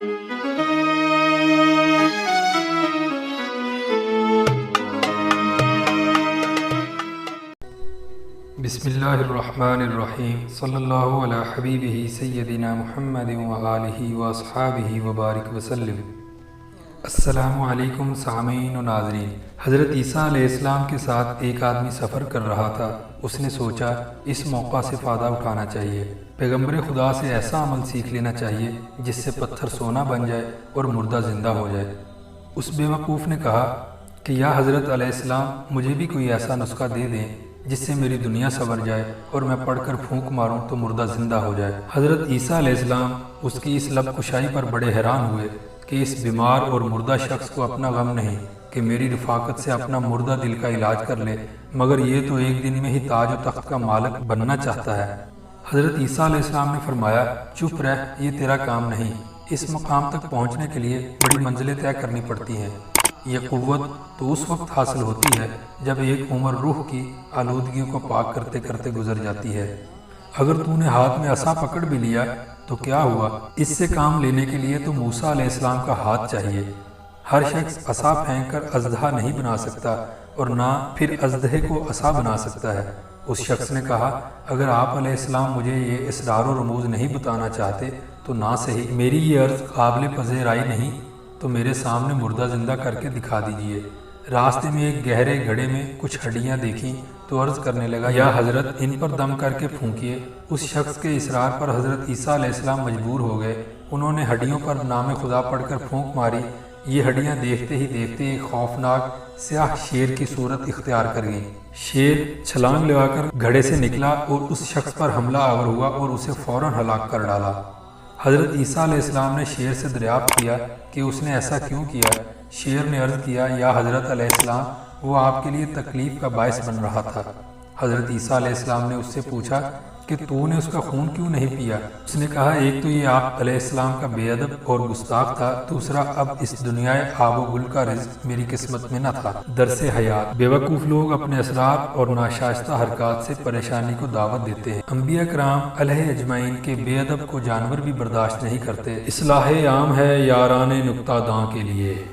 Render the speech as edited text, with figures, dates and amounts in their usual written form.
بسم اللہ الرحمن الرحیم، صلی اللہ علی حبیبہ سیدنا محمد وآلہ واصحابہ وبارک وسلم۔ السلام علیکم سامعین و ناظرین۔ حضرت عیسیٰ علیہ السلام کے ساتھ ایک آدمی سفر کر رہا تھا۔ اس نے سوچا اس موقع سے فائدہ اٹھانا چاہیے، پیغمبر خدا سے ایسا عمل سیکھ لینا چاہیے جس سے پتھر سونا بن جائے اور مردہ زندہ ہو جائے۔ اس بےوقوف نے کہا کہ یا حضرت علیہ السلام، مجھے بھی کوئی ایسا نسخہ دے دیں جس سے میری دنیا سنور جائے اور میں پڑھ کر پھونک ماروں تو مردہ زندہ ہو جائے۔ حضرت عیسیٰ علیہ السلام اس کی اس لب کشائی پر بڑے حیران ہوئے کہ اس بیمار اور مردہ شخص کو اپنا غم نہیں کہ میری رفاقت سے اپنا مردہ دل کا علاج کر لے، مگر یہ تو ایک دن میں ہی تاج و تخت کا مالک بننا چاہتا ہے۔ حضرت عیسیٰ علیہ السلام نے فرمایا، چپ رہ، یہ تیرا کام نہیں۔ اس مقام تک پہنچنے کے لیے بڑی منزلیں طے کرنی پڑتی ہیں۔ یہ قوت تو اس وقت حاصل ہوتی ہے جب ایک عمر روح کی آلودگیوں کو پاک کرتے کرتے گزر جاتی ہے۔ اگر تو نے ہاتھ میں عصا پکڑ بھی لیا تو کیا ہوا؟ اس سے کام لینے کے لیے تو موسیٰ علیہ السلام کا ہاتھ چاہیے۔ ہر شخص عصا پھینک کر اژدہا نہیں بنا سکتا اور نہ پھر اژدہے کو عصا بنا سکتا ہے۔ اس شخص نے کہا، اگر آپ علیہ السلام مجھے یہ اسرار و رموز نہیں بتانا چاہتے تو نہ صحیح، میری یہ عرض قابل پذیرائی نہیں تو میرے سامنے مردہ زندہ کر کے دکھا دیجئے۔ راستے میں ایک گہرے گڑھے میں کچھ ہڈیاں دیکھیں تو عرض کرنے لگا، یا حضرت، ان پر دم کر کے پھونکیے۔ اس شخص کے اصرار پر حضرت عیسیٰ علیہ السلام مجبور ہو گئے۔ انہوں نے ہڈیوں پر نام خدا پڑھ کر پھونک ماری۔ یہ ہڈیاں دیکھتے ہی دیکھتے ایک خوفناک سیاہ شیر کی صورت اختیار کر گئیں۔ شیر چھلانگ لگا کر گھڑے سے نکلا اور اس شخص پر حملہ آور ہوا اور اسے فوراً ہلاک کر ڈالا۔ حضرت عیسیٰ علیہ السلام نے شیر سے دریافت کیا کہ اس نے ایسا کیوں کیا۔ شیر نے عرض کیا، یا حضرت علیہ السلام، وہ آپ کے لیے تکلیف کا باعث بن رہا تھا۔ حضرت عیسیٰ علیہ السلام نے اس سے پوچھا کہ تو نے اس کا خون کیوں نہیں پیا؟ اس نے کہا، ایک تو یہ آپ علیہ السلام کا بے ادب اور گستاخ تھا، دوسرا اب اس دنیا آب و گل کا رزق میری قسمت میں نہ تھا۔ درس حیات۔ بیوقوف لوگ اپنے اسرار اور ناشائستہ حرکات سے پریشانی کو دعوت دیتے ہیں۔ انبیاء کرام علیہ اجمعین کے بے ادب کو جانور بھی برداشت نہیں کرتے۔ اصلاح عام ہے یاران نکتہ داں کے لیے۔